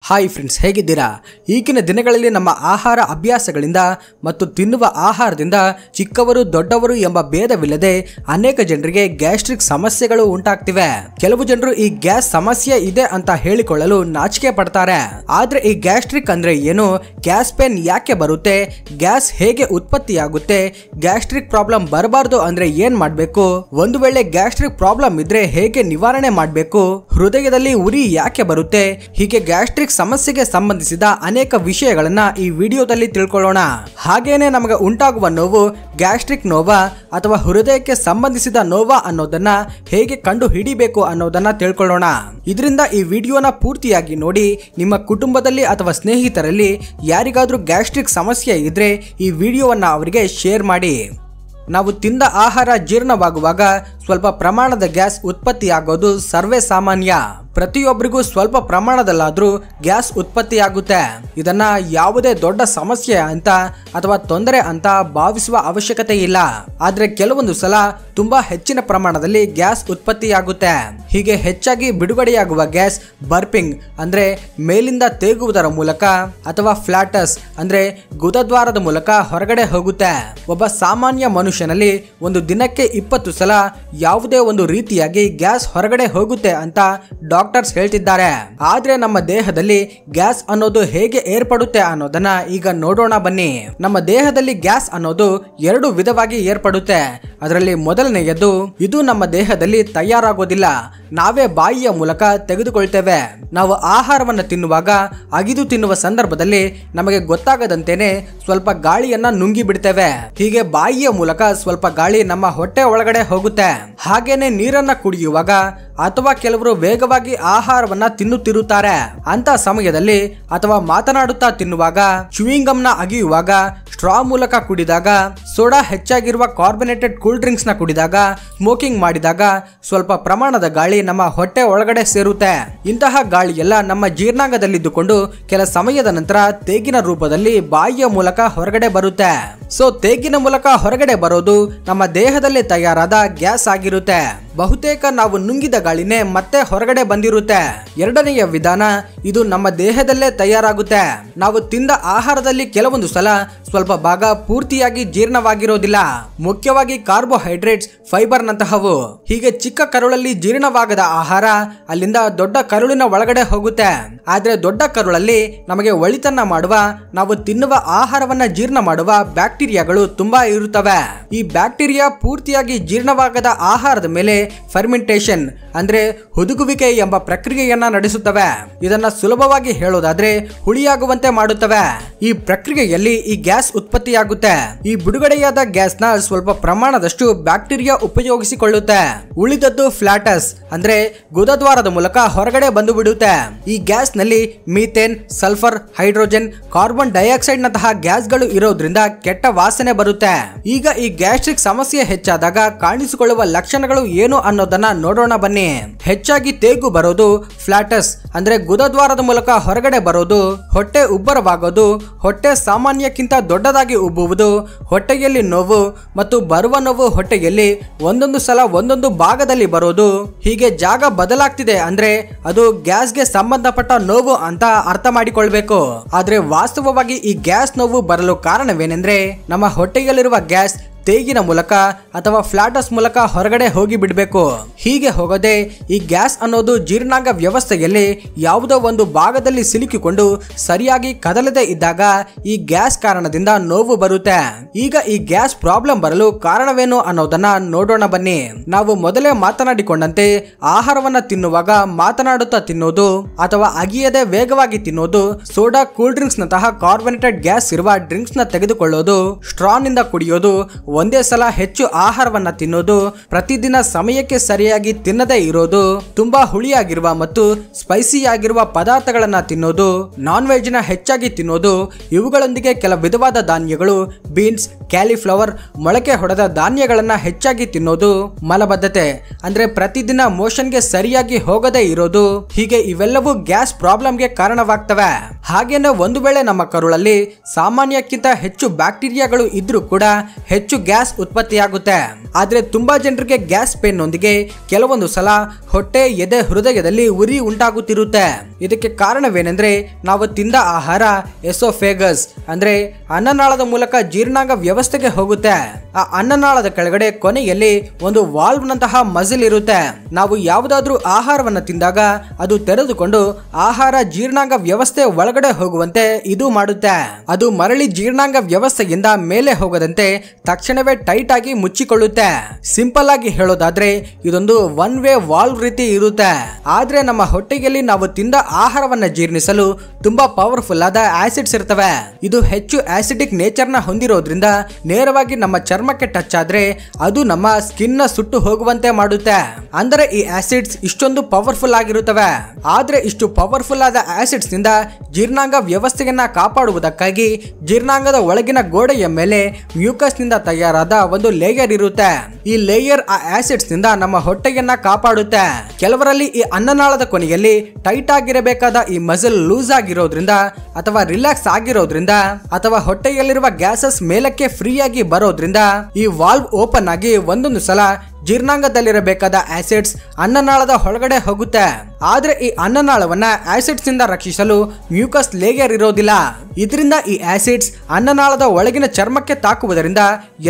Hi friends, ಹೇಗಿದ್ದೀರಾ? ಈಗಿನ ದಿನಗಳಲ್ಲಿ ನಮ್ಮ ಆಹಾರ ಅಭ್ಯಾಸಗಳಿಂದ ಮತ್ತು ತಿನ್ನುವ ಆಹಾರದಿಂದ ಚಿಕ್ಕವರು ದೊಡ್ಡವರು ಎಂಬ ಭೇದವಿಲ್ಲದೆ ಅನೇಕ ಜನರಿಗೆ ಗ್ಯಾಸ್ಟ್ರಿಕ್ ಸಮಸ್ಯೆಗಳು ಉಂಟಾಗ್ತಿವೆ. ಕೆಲವು ಜನರು ಈ ಗ್ಯಾಸ್ ಸಮಸ್ಯೆ ಇದೆ ಅಂತ ಹೇಳಿಕೊಳ್ಳಲು ನಾಚಿಕೆ ಪಡ್ತಾರೆ. ಆದ್ರೆ ಈ ಗ್ಯಾಸ್ಟ್ರಿಕ್ ಅಂದ್ರೆ ಏನು, ಗ್ಯಾಸ್ ಪೇನ್ ಯಾಕೆ ಬರುತ್ತೆ, ಗ್ಯಾಸ್ ಹೇಗೆ ಉತ್ಪತ್ತಿಯಾಗುತ್ತೆ, ಗ್ಯಾಸ್ಟ್ರಿಕ್ ಪ್ರಾಬ್ಲಮ್ ಬರಬಾರ್ದು ಅಂದ್ರೆ ಏನ್ ಮಾಡ್ಬೇಕು, ಒಂದು ವೇಳೆ ಗ್ಯಾಸ್ಟ್ರಿಕ್ ಪ್ರಾಬ್ಲಮ್ ಇದ್ರೆ ಹೇಗೆ ನಿವಾರಣೆ ಮಾಡ್ಬೇಕು, ಹೃದಯದಲ್ಲಿ ಉರಿ ಯಾಕೆ ಬರುತ್ತೆ, ಹೀಗೆ ಗ್ಯಾಸ್ಟ್ರಿಕ್ ಸಮಸ್ಯೆಗೆ ಸಂಬಂಧಿಸಿದ ಅನೇಕ ವಿಷಯಗಳನ್ನ ಈ ವಿಡಿಯೋದಲ್ಲಿ ತಿಳ್ಕೊಳ್ಳೋಣ. ಹಾಗೇನೆ ನಮಗೆ ಉಂಟಾಗುವ ನೋವು ಗ್ಯಾಸ್ಟ್ರಿಕ್ ನೋವಾ ಅಥವಾ ಹೃದಯಕ್ಕೆ ಸಂಬಂಧಿಸಿದ ನೋವಾ ಅನ್ನೋದನ್ನ ಹೇಗೆ ಕಂಡು ಹಿಡಿಬೇಕು ಅನ್ನೋದನ್ನ ತಿಳ್ಕೊಳ್ಳೋಣ. ಇದರಿಂದ ಈ ವಿಡಿಯೋನ ಪೂರ್ತಿಯಾಗಿ ನೋಡಿ. ನಿಮ್ಮ ಕುಟುಂಬದಲ್ಲಿ ಅಥವಾ ಸ್ನೇಹಿತರಲ್ಲಿ ಯಾರಿಗಾದ್ರೂ ಗ್ಯಾಸ್ಟ್ರಿಕ್ ಸಮಸ್ಯೆ ಇದ್ರೆ ಈ ವಿಡಿಯೋವನ್ನ ಅವರಿಗೆ ಶೇರ್ ಮಾಡಿ. ನಾವು ತಿಂದ ಆಹಾರ ಜೀರ್ಣವಾಗುವಾಗ ಸ್ವಲ್ಪ ಪ್ರಮಾಣದ ಗ್ಯಾಸ್ ಉತ್ಪತ್ತಿಯಾಗೋದು ಸರ್ವೇ ಸಾಮಾನ್ಯ. ಪ್ರತಿಯೊಬ್ಬರಿಗೂ ಸ್ವಲ್ಪ ಪ್ರಮಾಣದಲ್ಲಾದ್ರೂ ಗ್ಯಾಸ್ ಉತ್ಪತ್ತಿಯಾಗುತ್ತೆ. ಇದನ್ನ ಯಾವುದೇ ದೊಡ್ಡ ಸಮಸ್ಯೆ ಅಂತ ಅಥವಾ ತೊಂದರೆ ಅಂತ ಭಾವಿಸುವ ಅವಶ್ಯಕತೆ ಇಲ್ಲ. ಆದ್ರೆ ಕೆಲವೊಂದು ಸಲ ತುಂಬಾ ಹೆಚ್ಚಿನ ಪ್ರಮಾಣದಲ್ಲಿ ಗ್ಯಾಸ್ ಉತ್ಪತ್ತಿಯಾಗುತ್ತೆ. ಹೀಗೆ ಹೆಚ್ಚಾಗಿ ಬಿಡುಗಡೆಯಾಗುವ ಗ್ಯಾಸ್ ಬರ್ಪಿಂಗ್ ಅಂದ್ರೆ ಮೇಲಿಂದ ತೇಗುವುದರ ಮೂಲಕ ಅಥವಾ ಫ್ಲಾಟಸ್ ಅಂದ್ರೆ ಗುದದ್ವಾರದ ಮೂಲಕ ಹೊರಗಡೆ ಹೋಗುತ್ತೆ. ಒಬ್ಬ ಸಾಮಾನ್ಯ ಮನುಷ್ಯನಲ್ಲಿ ಒಂದು ದಿನಕ್ಕೆ 20 ಸಲ ಯಾವುದೇ ಒಂದು ರೀತಿಯಾಗಿ ಗ್ಯಾಸ್ ಹೊರಗಡೆ ಹೋಗುತ್ತೆ ಅಂತ ಡಾಕ್ಟರ್ಸ್ ಹೇಳ್ತಿದ್ದಾರೆ. ಆದ್ರೆ ನಮ್ಮ ದೇಹದಲ್ಲಿ ಗ್ಯಾಸ್ ಅನ್ನೋದು ಹೇಗೆ ಏರ್ಪಡುತ್ತೆ ಅನ್ನೋದನ್ನ ಈಗ ನೋಡೋಣ ಬನ್ನಿ. ನಮ್ಮ ದೇಹದಲ್ಲಿ ಗ್ಯಾಸ್ ಅನ್ನೋದು 2 ವಿಧವಾಗಿ ಏರ್ಪಡುತ್ತೆ. ಅದರಲ್ಲಿ ಮೊದಲನೆಯದು, ಇದು ನಮ್ಮ ದೇಹದಲ್ಲಿ ತಯಾರಾಗೋದಿಲ್ಲ, ನಾವೇ ಬಾಯಿಯ ಮೂಲಕ ತೆಗೆದುಕೊಳ್ತೇವೆ. ನಾವು ಆಹಾರವನ್ನು ತಿನ್ನುವಾಗ ಅಗಿದು ತಿನ್ನುವ ಸಂದರ್ಭದಲ್ಲಿ ನಮಗೆ ಗೊತ್ತಾಗದಂತೇನೆ ಸ್ವಲ್ಪ ಗಾಳಿಯನ್ನ ನುಂಗಿ ಬಿಡ್ತೇವೆ. ಹೀಗೆ ಬಾಯಿಯ ಮೂಲಕ ಸ್ವಲ್ಪ ಗಾಳಿ ನಮ್ಮ ಹೊಟ್ಟೆ ಒಳಗಡೆ ಹೋಗುತ್ತೆ. ಹಾಗೇನೆ ನೀರನ್ನ ಕುಡಿಯುವಾಗ ಅಥವಾ ಕೆಲವರು ವೇಗವಾಗಿ ಆಹಾರವನ್ನ ತಿನ್ನುತ್ತಿರುತ್ತಾರೆ. ಅಂತ ಸಮಯದಲ್ಲಿ ಅಥವಾ ಮಾತನಾಡುತ್ತಾ ತಿನ್ನುವಾಗ, ಚೂಯಿಂಗ್ ಗಮ್ ನ ಅಗಿಯುವಾಗ, ಸ್ಟ್ರಾ ಮೂಲಕ ಕುಡಿದಾಗ, ಸೋಡಾ ಹೆಚ್ಚಾಗಿರುವ ಕಾರ್ಬನೇಟೆಡ್ ಕೂಲ್ ಡ್ರಿಂಕ್ಸ್ ನ ಕುಡಿದಾಗ, ಸ್ಮೋಕಿಂಗ್ ಮಾಡಿದಾಗ ಸ್ವಲ್ಪ ಪ್ರಮಾಣದ ಗಾಳಿ ನಮ್ಮ ಹೊಟ್ಟೆ ಒಳಗಡೆ ಸೇರುತ್ತೆ. ಇಂತಹ ಗಾಳಿಯೆಲ್ಲ ನಮ್ಮ ಜೀರ್ಣಾಂಗದಲ್ಲಿದ್ದುಕೊಂಡು ಕೆಲ ಸಮಯದ ನಂತರ ತೇಗಿನ ರೂಪದಲ್ಲಿ ಬಾಯಿಯ ಮೂಲಕ ಹೊರಗಡೆ ಬರುತ್ತೆ. ಸೊ ತೇಗಿನ ಮೂಲಕ ಹೊರಗಡೆ ಬರೋದು ನಮ್ಮ ದೇಹದಲ್ಲಿ ತಯಾರಾದ ಗ್ಯಾಸ್ ಆಗಿರುತ್ತೆ. ಬಹುತೇಕ ನಾವು ನುಂಗಿದ ಗಾಳಿನೇ ಮತ್ತೆ ಹೊರಗಡೆ ಬಂದಿರುತ್ತೆ. ಎರಡನೆಯ ವಿಧಾನ, ಇದು ನಮ್ಮ ದೇಹದಲ್ಲೇ ತಯಾರಾಗುತ್ತೆ. ನಾವು ತಿಂದ ಆಹಾರದಲ್ಲಿ ಕೆಲವೊಂದು ಸಲ ಸ್ವಲ್ಪ ಭಾಗ ಪೂರ್ತಿಯಾಗಿ ಜೀರ್ಣವಾಗಿರೋದಿಲ್ಲ, ಮುಖ್ಯವಾಗಿ ಕಾರ್ಬೋಹೈಡ್ರೇಟ್ಸ್, ಫೈಬರ್ ನಂತಹವು. ಹೀಗೆ ಚಿಕ್ಕ ಕರುಳಲ್ಲಿ ಜೀರ್ಣವಾಗದ ಆಹಾರ ಅಲ್ಲಿಂದ ದೊಡ್ಡ ಕರುಳಿನ ಒಳಗಡೆ ಹೋಗುತ್ತೆ. ಆದ್ರೆ ದೊಡ್ಡ ಕರುಳಲ್ಲಿ ನಮಗೆ ಒಳಿತನ್ನ ಮಾಡುವ, ನಾವು ತಿನ್ನುವ ಆಹಾರವನ್ನ ಜೀರ್ಣ ಮಾಡುವ ಬ್ಯಾಕ್ಟೀರಿಯಾಗಳು ತುಂಬಾ ಇರುತ್ತವೆ. ಈ ಬ್ಯಾಕ್ಟೀರಿಯಾ ಪೂರ್ತಿಯಾಗಿ ಜೀರ್ಣವಾಗದ ಆಹಾರದ ಮೇಲೆ ಫರ್ಮೆಂಟೇಷನ್ ಅಂದ್ರೆ ಹುದುಗುವಿಕೆ ಎಂಬ ಪ್ರಕ್ರಿಯೆಯನ್ನ ನಡೆಸುತ್ತವೆ. ಇದನ್ನ ಸುಲಭವಾಗಿ ಹೇಳೋದಾದ್ರೆ ಹುಳಿಯಾಗುವಂತೆ ಮಾಡುತ್ತವೆ. ಈ ಪ್ರಕ್ರಿಯೆಯಲ್ಲಿ ಈ ಗ್ಯಾಸ್ ಉತ್ಪತ್ತಿಯಾಗುತ್ತೆ. ಈ ಬಿಡುಗಡೆಯಾದ ಗ್ಯಾಸ್ ನ ಸ್ವಲ್ಪ ಪ್ರಮಾಣದಷ್ಟು ಬ್ಯಾಕ್ಟೀರಿಯಾ ಉಪಯೋಗಿಸಿಕೊಳ್ಳುತ್ತೆ. ಉಳಿದದ್ದು ಫ್ಲಾಟಸ್ ಅಂದ್ರೆ ಗುದದ್ವಾರದ ಮೂಲಕ ಹೊರಗಡೆ ಬಂದು ಬಿಡುತ್ತೆ. ಈ ಗ್ಯಾಸ್ ನಲ್ಲಿ methane, sulphur, hydrogen, carbon dioxide ನಂತಹ ಗ್ಯಾಸ್ಗಳು ಇರೋದ್ರಿಂದ ಕೆಟ್ಟ ವಾಸನೆ ಬರುತ್ತೆ. ಈಗ ಈ ಗ್ಯಾಸ್ಟ್ರಿಕ್ ಸಮಸ್ಯೆ ಹೆಚ್ಚಾದಾಗ ಕಾಣಿಸಿಕೊಳ್ಳುವ ಲಕ್ಷಣಗಳು ಏನು ಅನ್ನೋದನ್ನ ನೋಡೋಣ ಬನ್ನಿ. ಹೆಚ್ಚಾಗಿ ತೇಗು ಬರೋದು, ಫ್ಲಾಟಸ್ ಅಂದ್ರೆ ಗುದದ್ವಾರದ ಮೂಲಕ ಹೊರಗಡೆ ಬರೋದು, ಹೊಟ್ಟೆ ಉಬ್ಬರವಾಗೋದು, ಹೊಟ್ಟೆ ಸಾಮಾನ್ಯಕ್ಕಿಂತ ದೊಡ್ಡದಾಗಿ ಉಬ್ಬುವುದು, ಹೊಟ್ಟೆಯಲ್ಲಿ ನೋವು ಮತ್ತು ಬರುವ ನೋವು ಹೊಟ್ಟೆಯಲ್ಲಿ ಒಂದೊಂದು ಸಲ ಒಂದೊಂದು ಭಾಗದಲ್ಲಿ ಬರೋದು. ಹೀಗೆ ಜಾಗ ಬದಲಾಗ್ತಿದೆ ಅಂದ್ರೆ ಅದು ಗ್ಯಾಸ್ಗೆ ಸಂಬಂಧಪಟ್ಟ ನೋವು ಅಂತ ಅರ್ಥ ಮಾಡಿಕೊಳ್ಬೇಕು. ಆದ್ರೆ ವಾಸ್ತವವಾಗಿ ಈ ಗ್ಯಾಸ್ ನೋವು ಬರಲು ಕಾರಣವೇನೆಂದ್ರೆ ನಮ್ಮ ಹೊಟ್ಟೆಯಲ್ಲಿರುವ ಗ್ಯಾಸ್ ತೇಗಿನ ಮೂಲಕ ಅಥವಾ ಫ್ಲಾಟಸ್ ಮೂಲಕ ಹೊರಗಡೆ ಹೋಗಿ ಬಿಡಬೇಕು. ಹೀಗೆ ಹೋಗದೆ ಈ ಗ್ಯಾಸ್ ಅನ್ನೋದು ಜೀರ್ಣಾಂಗ ವ್ಯವಸ್ಥೆಯಲ್ಲಿ ಯಾವುದೋ ಒಂದು ಭಾಗದಲ್ಲಿ ಸಿಲುಕಿಕೊಂಡು ಸರಿಯಾಗಿ ಕದಲದೆ ಇದ್ದಾಗ ಈ ಗ್ಯಾಸ್ ಕಾರಣದಿಂದ ನೋವು ಬರುತ್ತೆ. ಈಗ ಈ ಗ್ಯಾಸ್ ಪ್ರಾಬ್ಲಮ್ ಬರಲು ಕಾರಣವೇನು ಅನ್ನೋದನ್ನ ನೋಡೋಣ ಬನ್ನಿ. ನಾವು ಮೊದಲೇ ಮಾತನಾಡಿಕೊಂಡಂತೆ ಆಹಾರವನ್ನ ತಿನ್ನುವಾಗ ಮಾತನಾಡುತ್ತಾ ತಿನ್ನೋದು ಅಥವಾ ಅಗಿಯದೆ ವೇಗವಾಗಿ ತಿನ್ನೋದು, ಸೋಡಾ, ಕೂಲ್ ಡ್ರಿಂಕ್ಸ್ ನಂತಹ ಕಾರ್ಬನೇಟೆಡ್ ಗ್ಯಾಸ್ ಇರುವ ಡ್ರಿಂಕ್ಸ್ ನ ತೆಗೆದುಕೊಳ್ಳೋದು, ಸ್ಟ್ರಾ ನಿಂದ ಕುಡಿಯೋದು, ಒಂದೇ ಸಲ ಹೆಚ್ಚು ಆಹಾರವನ್ನ ತಿನ್ನೋದು, ಪ್ರತಿದಿನ ಸಮಯಕ್ಕೆ ಸರಿಯಾಗಿ ತಿನ್ನದೇ ಇರೋದು, ತುಂಬಾ ಹುಳಿಯಾಗಿರುವ ಮತ್ತು ಸ್ಪೈಸಿ ಆಗಿರುವ ಪದಾರ್ಥಗಳನ್ನ ತಿನ್ನೋದು, ನಾನ್ ವೆಜ್ ನ ಹೆಚ್ಚಾಗಿ ತಿನ್ನೋದು, ಇವುಗಳೊಂದಿಗೆ ಕೆಲ ವಿಧವಾದ ಧಾನ್ಯಗಳು, ಬೀನ್ಸ್, ಕ್ಯಾಲಿಫ್ಲವರ್, ಮೊಳಕೆ ಹೊಡೆದ ಧಾನ್ಯಗಳನ್ನ ಹೆಚ್ಚಾಗಿ ತಿನ್ನೋದು, ಮಲಬದ್ಧತೆ ಅಂದ್ರೆ ಪ್ರತಿದಿನ ಮೋಷನ್ಗೆ ಸರಿಯಾಗಿ ಹೋಗದೇ ಇರೋದು, ಹೀಗೆ ಇವೆಲ್ಲವೂ ಗ್ಯಾಸ್ ಪ್ರಾಬ್ಲಮ್ಗೆ ಕಾರಣವಾಗ್ತವೆ. ಹಾಗೇನೆ ಒಂದು ವೇಳೆ ನಮ್ಮ ಕರುಳಲ್ಲಿ ಸಾಮಾನ್ಯಕ್ಕಿಂತ ಹೆಚ್ಚು ಬ್ಯಾಕ್ಟೀರಿಯಾಗಳು ಇದ್ರೂ ಕೂಡ ಹೆಚ್ಚು ಗ್ಯಾಸ್ ಉತ್ಪತ್ತಿಯಾಗುತ್ತೆ. ಆದ್ರೆ ತುಂಬಾ ಜನರಿಗೆ ಗ್ಯಾಸ್ ಪೇನ್ ನೊಂದಿಗೆ ಕೆಲವೊಂದು ಸಲ ಹೊಟ್ಟೆ, ಎದೆ, ಹೃದಯದಲ್ಲಿ ಉರಿ ಉಂಟಾಗುತ್ತಿರುತ್ತೆ. ಇದಕ್ಕೆ ಕಾರಣವೇನೆಂದ್ರೆ ನಾವು ತಿಂದ ಆಹಾರ ಎಸೋಫೇಗಸ್ ಅಂದ್ರೆ ಅನ್ನನಾಳದ ಮೂಲಕ ಜೀರ್ಣಾಂಗ ವ್ಯವಸ್ಥೆಗೆ ಹೋಗುತ್ತೆ. ಆ ಅನ್ನನಾಳದ ಕೆಳಗಡೆ ಕೊನೆಯಲ್ಲಿ ಒಂದು ವಾಲ್ವ್ ನಂತಹ ಮಜಲ್ ಇರುತ್ತೆ. ನಾವು ಯಾವುದಾದ್ರೂ ಆಹಾರವನ್ನ ತಿಂದಾಗ ಅದು ತೆರೆದುಕೊಂಡು ಆಹಾರ ಜೀರ್ಣಾಂಗ ವ್ಯವಸ್ಥೆ ಒಳಗಡೆ ಹೋಗುವಂತೆ ಇದು ಮಾಡುತ್ತೆ. ಅದು ಮರಳಿ ಜೀರ್ಣಾಂಗ ವ್ಯವಸ್ಥೆಯಿಂದ ಮೇಲೆ ಹೋಗದಂತೆ ತಕ್ಷಣವೇ ಟೈಟ್ ಆಗಿ ಮುಚ್ಚಿಕೊಳ್ಳುತ್ತೆ. ಸಿಂಪಲ್ ಆಗಿ ಹೇಳೋದಾದ್ರೆ ಇದೊಂದು ಒನ್ ವೇ ವಾಲ್ವ್ ರೀತಿ ಇರುತ್ತೆ. ಆದ್ರೆ ನಮ್ಮ ಹೊಟ್ಟೆಯಲ್ಲಿ ನಾವು ತಿಂದ ಆಹಾರವನ್ನ ಜೀರ್ಣಿಸಲು ತುಂಬಾ ಪವರ್ಫುಲ್ ಆದ ಆಸಿಡ್ಸ್ ಇರ್ತವೆ. ಇದು ಹೆಚ್ಚು ಆಸಿಡಿಕ್ ನೇಚರ್ ನ ಹೊಂದಿರೋದ್ರಿಂದ ನೇರವಾಗಿ ನಮ್ಮ ಚರ್ಮಕ್ಕೆ ಟಚ್ ಆದ್ರೆ ಅದು ನಮ್ಮ ಸ್ಕಿನ್ ನ ಸುಟ್ಟು ಹೋಗುವಂತೆ ಮಾಡುತ್ತೆ. ಅಂದರೆ ಈ ಆಸಿಡ್ಸ್ ಇಷ್ಟೊಂದು ಪವರ್ಫುಲ್ ಆಗಿರುತ್ತವೆ. ಆದ್ರೆ ಇಷ್ಟು ಪವರ್ಫುಲ್ ಆದ ಆಸಿಡ್ಸ್ ನಿಂದ ಜೀರ್ಣಾಂಗ ವ್ಯವಸ್ಥೆಯನ್ನ ಕಾಪಾಡುವುದಕ್ಕಾಗಿ ಜೀರ್ಣಾಂಗದ ಒಳಗಿನ ಗೋಡೆಯ ಮೇಲೆ ಮ್ಯೂಕಸ್ ನಿಂದ ತಯಾರಾದ ಒಂದು ಲೇಯರ್ ಇರುತ್ತೆ. ಈ ಲೇಯರ್ ಆ ಆಸಿಡ್ಸ್ ನಿಂದ ನಮ್ಮ ಹೊಟ್ಟೆಯನ್ನ ಕಾಪಾಡುತ್ತೆ. ಕೆಲವರಲ್ಲಿ ಈ ಅನ್ನನಾಳದ ಕೊನೆಯಲ್ಲಿ ಟೈಟ್ ಆಗಿರಬೇಕಾದ ಈ ಮಸಲ್ ಲೂಸ್ ಆಗಿರೋದ್ರಿಂದ ಅಥವಾ ರಿಲ್ಯಾಕ್ಸ್ ಆಗಿರೋದ್ರಿಂದ ಅಥವಾ ಹೊಟ್ಟೆಯಲ್ಲಿರುವ ಗ್ಯಾಸಸ್ ಮೇಲಕ್ಕೆ ಫ್ರೀ ಆಗಿ ಬರೋದ್ರಿಂದ ಈ ವಾಲ್ವ್ ಓಪನ್ ಆಗಿ ಒಂದೊಂದು ಸಲ ಜೀರ್ಣಾಂಗದಲ್ಲಿರಬೇಕಾದ ಆಸಿಡ್ಸ್ ಅನ್ನನಾಳದ ಹೊರಗಡೆ ಹೋಗುತ್ತೆ. ಆದ್ರೆ ಈ ಅನ್ನನಾಳವನ್ನ ಆಸಿಡ್ಸ್ ನಿಂದ ರಕ್ಷಿಸಲು ಮ್ಯೂಕಸ್ ಲೇಯರ್ ಇರೋದಿಲ್ಲ. ಇದರಿಂದ ಈ ಆಸಿಡ್ಸ್ ಅನ್ನನಾಳದ ಒಳಗಿನ ಚರ್ಮಕ್ಕೆ ತಾಕುವುದರಿಂದ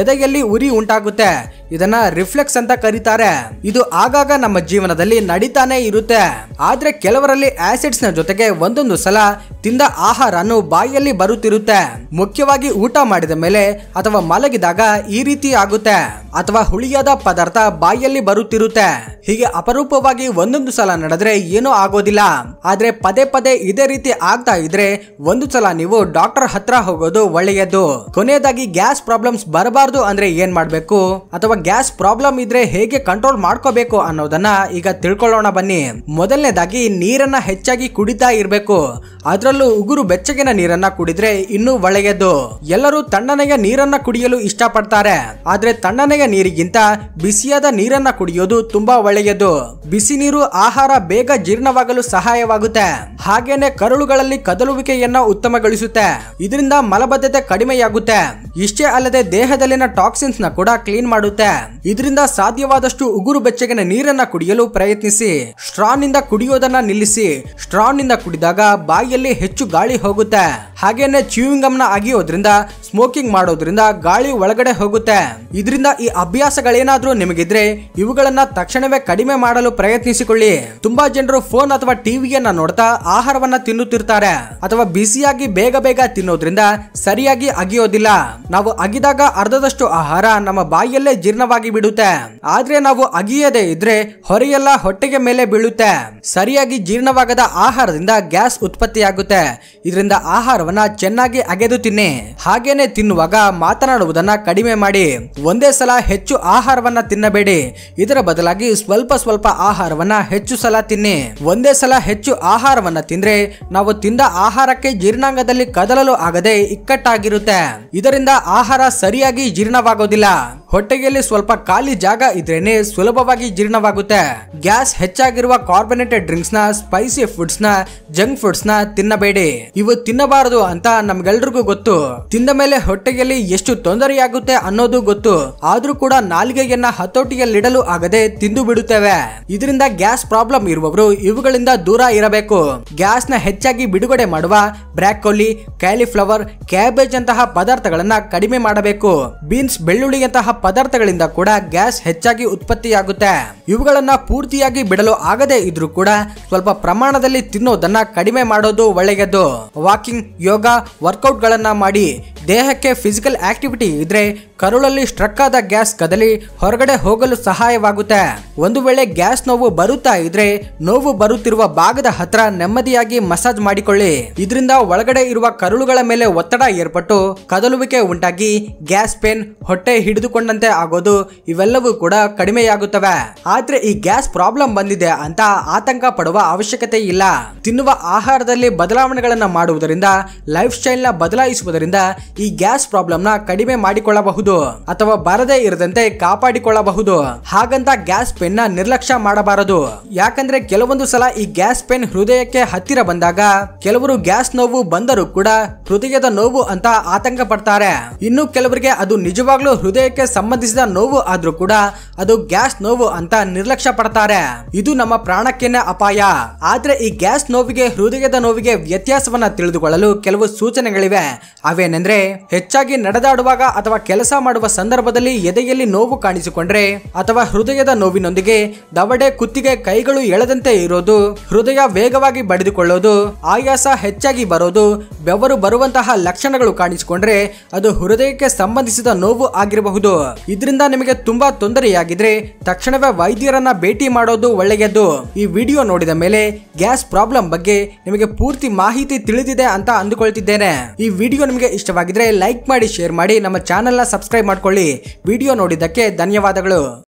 ಎದೆಯಲ್ಲಿ ಉರಿ ಉಂಟಾಗುತ್ತೆ. ಇದನ್ನ ರಿಫ್ಲೆಕ್ಸ್ ಅಂತ ಕರೀತಾರೆ. ಇದು ಆಗಾಗ ನಮ್ಮ ಜೀವನದಲ್ಲಿ ನಡೀತಾನೆ ಇರುತ್ತೆ. ಆದ್ರೆ ಕೆಲವರಲ್ಲಿ ಆಸಿಡ್ಸ್ ನ ಜೊತೆಗೆ ಒಂದೊಂದು ಸಲ ತಿಂದ ಆಹಾರನು ಬಾಯಲ್ಲಿ ಬರುತ್ತಿರುತ್ತೆ. ಮುಖ್ಯವಾಗಿ ಊಟ ಮಾಡಿದ ಮೇಲೆ ಅಥವಾ ಮಲಗಿದಾಗ ಈ ರೀತಿ ಆಗುತ್ತೆ. ಅಥವಾ ಹುಳಿಯಾದ ಪದಾರ್ಥ ಬಾಯಲ್ಲಿ ಬರುತ್ತಿರುತ್ತೆ. ಹೀಗೆ ಅಪರೂಪವಾಗಿ ಒಂದೊಂದು ಸಲ ನಡೆದ್ರೆ ಏನೂ ಆಗೋದಿಲ್ಲ. ಆದ್ರೆ ಪದೇ ಪದೇ ಇದೇ ರೀತಿ ಆಗ್ತಾ ಇದ್ರೆ ಒಂದು ಸಲ ನೀವು ಡಾಕ್ಟರ್ ಹತ್ರ ಹೋಗೋದು ಒಳ್ಳೆಯದು. ಕೊನೆಯದಾಗಿ ಗ್ಯಾಸ್ ಪ್ರಾಬ್ಲಮ್ಸ್ ಬರಬಾರ್ದು ಅಂದ್ರೆ ಏನ್ ಮಾಡ್ಬೇಕು ಅಥವಾ ಗ್ಯಾಸ್ ಪ್ರಾಬ್ಲಮ್ ಇದ್ರೆ ಹೇಗೆ ಕಂಟ್ರೋಲ್ ಮಾಡ್ಕೋಬೇಕು ಅನ್ನೋದನ್ನ ಈಗ ತಿಳ್ಕೊಳ್ಳೋಣ ಬನ್ನಿ. ಮೊದಲನೇದಾಗಿ ನೀರನ್ನ ಹೆಚ್ಚಾಗಿ ಕುಡಿತಾ ಇರ್ಬೇಕು. ಅದರಲ್ಲೂ ಉಗುರು ಬೆಚ್ಚಗಿನ ನೀರನ್ನ ಕುಡಿದ್ರೆ ಇನ್ನೂ ಒಳ್ಳೆಯದು. ಎಲ್ಲರೂ ತಣ್ಣನೆಯ ನೀರನ್ನ ಕುಡಿಯಲು ಇಷ್ಟಪಡ್ತಾರೆ. ಆದ್ರೆ ತಣ್ಣನೆಯ ನೀರಿಗಿಂತ ಬಿಸಿಯಾದ ನೀರನ್ನ ಕುಡಿಯೋದು ತುಂಬಾ ಒಳ್ಳೆಯದು. ಬಿಸಿ ನೀರು ಆಹಾರ ಬೇಗ ಜೀರ್ಣವಾಗಲು ಸಹಾಯವಾಗುತ್ತೆ. ಹಾಗೇನೆ ಕರುಳುಗಳಲ್ಲಿ ಕದಲುವಿಕೆಯನ್ನ ಉತ್ತಮಗೊಳಿಸುತ್ತೆ. ಇದರಿಂದ ಮಲಬದ್ಧತೆ ಕಡಿಮೆಯಾಗುತ್ತೆ. ಇಷ್ಟೇ ಅಲ್ಲದೆ ದೇಹದಲ್ಲಿನ ಟಾಕ್ಸಿನ್ಸ್ ನ ಕೂಡ ಕ್ಲೀನ್ ಮಾಡುತ್ತೆ. ಇದರಿಂದ ಸಾಧ್ಯವಾದಷ್ಟು ಉಗುರು ಬೆಚ್ಚಗಿನ ನೀರನ್ನ ಕುಡಿಯಲು ಪ್ರಯತ್ನಿಸಿ. ಸ್ಟ್ರಾ ನಿಂದ ಕುಡಿಯೋದನ್ನ ನಿಲ್ಲಿಸಿ. ಸ್ಟ್ರಾ ನಿಂದ ಕುಡಿದಾಗ ಬಾಯಿಯಲ್ಲಿ ಹೆಚ್ಚು ಗಾಳಿ ಹೋಗುತ್ತೆ. ಹಾಗೇನೆ ಚ್ಯೂಯಿಂಗ್ ಗಮ್ ನ ಅಗಿಯೋದ್ರಿಂದ, ಸ್ಮೋಕಿಂಗ್ ಮಾಡೋದ್ರಿಂದ ಗಾಳಿ ಒಳಗಡೆ ಹೋಗುತ್ತೆ. ಇದರಿಂದ ಈ ಅಭ್ಯಾಸಗಳೇನಾದ್ರೂ ನಿಮಗಿದ್ರೆ ಇವುಗಳನ್ನ ತಕ್ಷಣವೇ ಕಡಿಮೆ ಮಾಡಲು ಪ್ರಯತ್ನಿಸಿಕೊಳ್ಳಿ. ತುಂಬಾ ಜನರು ಫೋನ್ ಅಥವಾ ಟಿವಿಯನ್ನ ನೋಡ್ತಾ ಆಹಾರವನ್ನ ತಿನ್ನುತ್ತಿರ್ತಾರೆ. ಅಥವಾ ಬಿಸಿಯಾಗಿ ಬೇಗ ಬೇಗ ತಿನ್ನೋದ್ರಿಂದ ಸರಿಯಾಗಿ ಅಗಿಯೋದಿಲ್ಲ. ನಾವು ಅಗಿದಾಗ ಅರ್ಧದಷ್ಟು ಆಹಾರ ನಮ್ಮ ಬಾಯಿಯಲ್ಲೇ ಜೀರ್ಣವಾಗಿ ಬಿಡುತ್ತೆ. ಆದ್ರೆ ನಾವು ಅಗಿಯದೇ ಇದ್ರೆ ಹೊರೆಯೆಲ್ಲ ಹೊಟ್ಟೆಗೆ ಮೇಲೆ ಬೀಳುತ್ತೆ. ಸರಿಯಾಗಿ ಜೀರ್ಣವಾಗದ ಆಹಾರದಿಂದ ಗ್ಯಾಸ್ ಉತ್ಪತ್ತಿಯಾಗುತ್ತೆ. ಇದರಿಂದ ಆಹಾರವನ್ನ ಚೆನ್ನಾಗಿ ಅಗೆದು ತಿನ್ನಿ. ಹಾಗೇನೆ ತಿನ್ನುವಾಗ ಮಾತನಾಡುವುದನ್ನ ಕಡಿಮೆ ಮಾಡಿ. ಒಂದೇ ಸಲ ಹೆಚ್ಚು ಆಹಾರವನ್ನ ತಿನ್ನಬೇಡಿ. ಇದರ ಬದಲಾಗಿ ಸ್ವಲ್ಪ ಸ್ವಲ್ಪ ಆಹಾರವನ್ನ ಹೆಚ್ಚು ಸಲ ತಿನ್ನಿ. ಒಂದೇ ಸಲ ಹೆಚ್ಚು ಆಹಾರವನ್ನ ತಿಂದ್ರೆ ನಾವು ತಿಂದ ಆಹಾರಕ್ಕೆ ಜೀರ್ಣಾಂಗದಲ್ಲಿ ಕದಲಲು ಆಗದೆ ಇಕ್ಕಟ್ಟಾಗಿರುತ್ತೆ. ಇದರಿಂದ ಆಹಾರ ಸರಿಯಾಗಿ ಜೀರ್ಣವಾಗೋದಿಲ್ಲ. ಹೊಟ್ಟೆಯಲ್ಲಿ ಸ್ವಲ್ಪ ಖಾಲಿ ಜಾಗ ಇದ್ರೇನೆ ಸುಲಭವಾಗಿ ಜೀರ್ಣವಾಗುತ್ತೆ. ಗ್ಯಾಸ್ ಹೆಚ್ಚಾಗಿರುವ ಕಾರ್ಬನೇಟೆಡ್ ಡ್ರಿಂಕ್ಸ್ ನ, ಸ್ಪೈಸಿ ಫುಡ್ಸ್ ನ, ಜಂಕ್ ಫುಡ್ಸ್ ನ ತಿನ್ನಬೇಡಿ. ಇವು ತಿನ್ನಬಾರದು ಅಂತ ನಮ್ಗೆಲ್ರಿಗೂ ಗೊತ್ತು. ತಿಂದ ಮೇಲೆ ಹೊಟ್ಟೆಯಲ್ಲಿ ಎಷ್ಟು ತೊಂದರೆಯಾಗುತ್ತೆ ಅನ್ನೋದು ಗೊತ್ತು. ಆದ್ರೂ ಕೂಡ ನಾಲಿಗೆಯನ್ನ ಹತೋಟಿಯಲ್ಲಿಡಲು ಆಗದೆ ತಿಂದು ಬಿಡುತ್ತೇವೆ. ಇದರಿಂದ ಗ್ಯಾಸ್ ಪ್ರಾಬ್ಲಮ್ ಇರುವವರು ಇವುಗಳಿಂದ ದೂರ ಇರಬೇಕು. ಗ್ಯಾಸ್ ನ ಹೆಚ್ಚಾಗಿ ಬಿಡುಗಡೆ ಮಾಡುವ ಬ್ರಾಕೋಲಿ, ಕ್ಯಾಲಿಫ್ಲವರ್, ಕ್ಯಾಬೇಜ್ ಅಂತಹ ಪದಾರ್ಥಗಳನ್ನ ಕಡಿಮೆ ಮಾಡಬೇಕು. ಬೀನ್ಸ್, ಬೆಳ್ಳುಳ್ಳಿಯಂತಹ ಪದಾರ್ಥಗಳಿಂದ ಕೂಡ ಗ್ಯಾಸ್ ಹೆಚ್ಚಾಗಿ ಉತ್ಪತ್ತಿಯಾಗುತ್ತೆ. ಇವುಗಳನ್ನ ಪೂರ್ತಿಯಾಗಿ ಬಿಡಲು ಆಗದೆ ಇದ್ರೂ ಕೂಡ ಸ್ವಲ್ಪ ಪ್ರಮಾಣದಲ್ಲಿ ತಿನ್ನೋದನ್ನ ಕಡಿಮೆ ಮಾಡೋದು ಒಳ್ಳೆಯದು. ವಾಕಿಂಗ್, ಯೋಗ, ವರ್ಕೌಟ್ ಗಳನ್ನ ಮಾಡಿ. ದೇಹಕ್ಕೆ ಫಿಸಿಕಲ್ ಆಕ್ಟಿವಿಟಿ ಇದ್ರೆ ಕರುಳಲ್ಲಿ ಸ್ಟ್ರಕ್ ಆದ ಗ್ಯಾಸ್ ಕದಲಿ ಹೊರಗಡೆ ಹೋಗಲು ಸಹಾಯವಾಗುತ್ತೆ. ಒಂದು ವೇಳೆ ಗ್ಯಾಸ್ ನೋವು ಬರುತ್ತಾ ಇದ್ರೆ ನೋವು ಬರುತ್ತಿರುವ ಭಾಗದ ಹತ್ರ ನೆಮ್ಮದಿಯಾಗಿ ಮಸಾಜ್ ಮಾಡಿಕೊಳ್ಳಿ. ಇದರಿಂದ ಒಳಗಡೆ ಇರುವ ಕರುಳುಗಳ ಮೇಲೆ ಒತ್ತಡ ಏರ್ಪಟ್ಟು ಕದಲುವಿಕೆ ಉಂಟಾಗಿ ಗ್ಯಾಸ್ ಪೇನ್, ಹೊಟ್ಟೆ ಹಿಡಿದುಕೊಂಡಂತೆ ಆಗೋದು ಇವೆಲ್ಲವೂ ಕೂಡ ಕಡಿಮೆಯಾಗುತ್ತವೆ. ಆದ್ರೆ ಈ ಗ್ಯಾಸ್ ಪ್ರಾಬ್ಲಮ್ ಬಂದಿದೆ ಅಂತ ಆತಂಕ ಪಡುವ ಅವಶ್ಯಕತೆ ಇಲ್ಲ. ತಿನ್ನುವ ಆಹಾರದಲ್ಲಿ ಬದಲಾವಣೆಗಳನ್ನ ಮಾಡುವುದರಿಂದ ಲೈಫ್ ಸ್ಟೈಲ್ ನ ಬದಲಾಯಿಸುವುದರಿಂದ ಈ ಗ್ಯಾಸ್ ಪ್ರಾಬ್ಲಮ್ ನ ಕಡಿಮೆ ಮಾಡಿಕೊಳ್ಳಬಹುದು ಅಥವಾ ಬರದೇ ಇರದಂತೆ ಕಾಪಾಡಿಕೊಳ್ಳಬಹುದು. ಹಾಗಂತ ಗ್ಯಾಸ್ ಪೇನ್ ನ ನಿರ್ಲಕ್ಷ್ಯ ಮಾಡಬಾರದು. ಯಾಕಂದ್ರೆ ಕೆಲವೊಂದು ಸಲ ಈ ಗ್ಯಾಸ್ ಪೇನ್ ಹೃದಯಕ್ಕೆ ಹತ್ತಿರ ಬಂದಾಗ ಕೆಲವರು ಗ್ಯಾಸ್ ನೋವು ಬಂದರೂ ಕೂಡ ಹೃದಯದ ನೋವು ಅಂತ ಆತಂಕ ಪಡ್ತಾರೆ. ಇನ್ನು ಕೆಲವರಿಗೆ ಅದು ನಿಜವಾಗ್ಲೂ ಹೃದಯಕ್ಕೆ ಸಂಬಂಧಿಸಿದ ನೋವು ಆದ್ರೂ ಕೂಡ ಅದು ಗ್ಯಾಸ್ ನೋವು ಅಂತ ನಿರ್ಲಕ್ಷ್ಯ ಪಡ್ತಾರೆ. ಇದು ನಮ್ಮ ಪ್ರಾಣಕ್ಕೇನೆ ಅಪಾಯ. ಆದ್ರೆ ಈ ಗ್ಯಾಸ್ ನೋವಿಗೆ ಹೃದಯದ ನೋವಿಗೆ ವ್ಯತ್ಯಾಸವನ್ನ ತಿಳಿದುಕೊಳ್ಳಲು ಕೆಲವು ಸೂಚನೆಗಳಿವೆ. ಅವೇನೆಂದ್ರೆ, ಹೆಚ್ಚಾಗಿ ನಡೆದಾಡುವಾಗ ಅಥವಾ ಕೆಲಸ ಮಾಡುವ ಸಂದರ್ಭದಲ್ಲಿ ಎದೆಯಲ್ಲಿ ನೋವು ಕಾಣಿಸಿಕೊಂಡ್ರೆ, ಅಥವಾ ಹೃದಯದ ನೋವಿನೊಂದಿಗೆ ದವಡೆ, ಕುತ್ತಿಗೆ, ಕೈಗಳು ಎಳೆದಂತೆ ಇರೋದು, ಹೃದಯ ವೇಗವಾಗಿ ಬಡಿದುಕೊಳ್ಳೋದು, ಆಯಾಸ ಹೆಚ್ಚಾಗಿ ಬರೋದು, ಬೆವರು ಬರುವಂತಹ ಲಕ್ಷಣಗಳು ಕಾಣಿಸಿಕೊಂಡ್ರೆ ಅದು ಹೃದಯಕ್ಕೆ ಸಂಬಂಧಿಸಿದ ನೋವು ಆಗಿರಬಹುದು. ಇದರಿಂದ ನಿಮಗೆ ತುಂಬಾ ತೊಂದರೆಯಾಗಿದ್ರೆ ತಕ್ಷಣವೇ ವೈದ್ಯರನ್ನ ಭೇಟಿ ಮಾಡೋದು ಒಳ್ಳೆಯದು. ಈ ವಿಡಿಯೋ ನೋಡಿದ ಮೇಲೆ ಗ್ಯಾಸ್ ಪ್ರಾಬ್ಲಮ್ ಬಗ್ಗೆ ನಿಮಗೆ ಪೂರ್ತಿ ಮಾಹಿತಿ ತಿಳಿದಿದೆ ಅಂತ ಅಂದುಕೊಳ್ತಿದ್ದೇನೆ. ಈ ವಿಡಿಯೋ ನಿಮಗೆ ಇಷ್ಟವಾಗಿದ್ರೆ ಲೈಕ್ ಮಾಡಿ, ಶೇರ್ ಮಾಡಿ, ನಮ್ಮ ಚಾನೆಲ್ ನ ಸಬ್ಸ್ಕ್ರೈಬ್ ಮಾಡ್ಕೊಳ್ಳಿ. ವಿಡಿಯೋ ನೋಡಿದ್ದಕ್ಕೆ ಧನ್ಯವಾದಗಳು.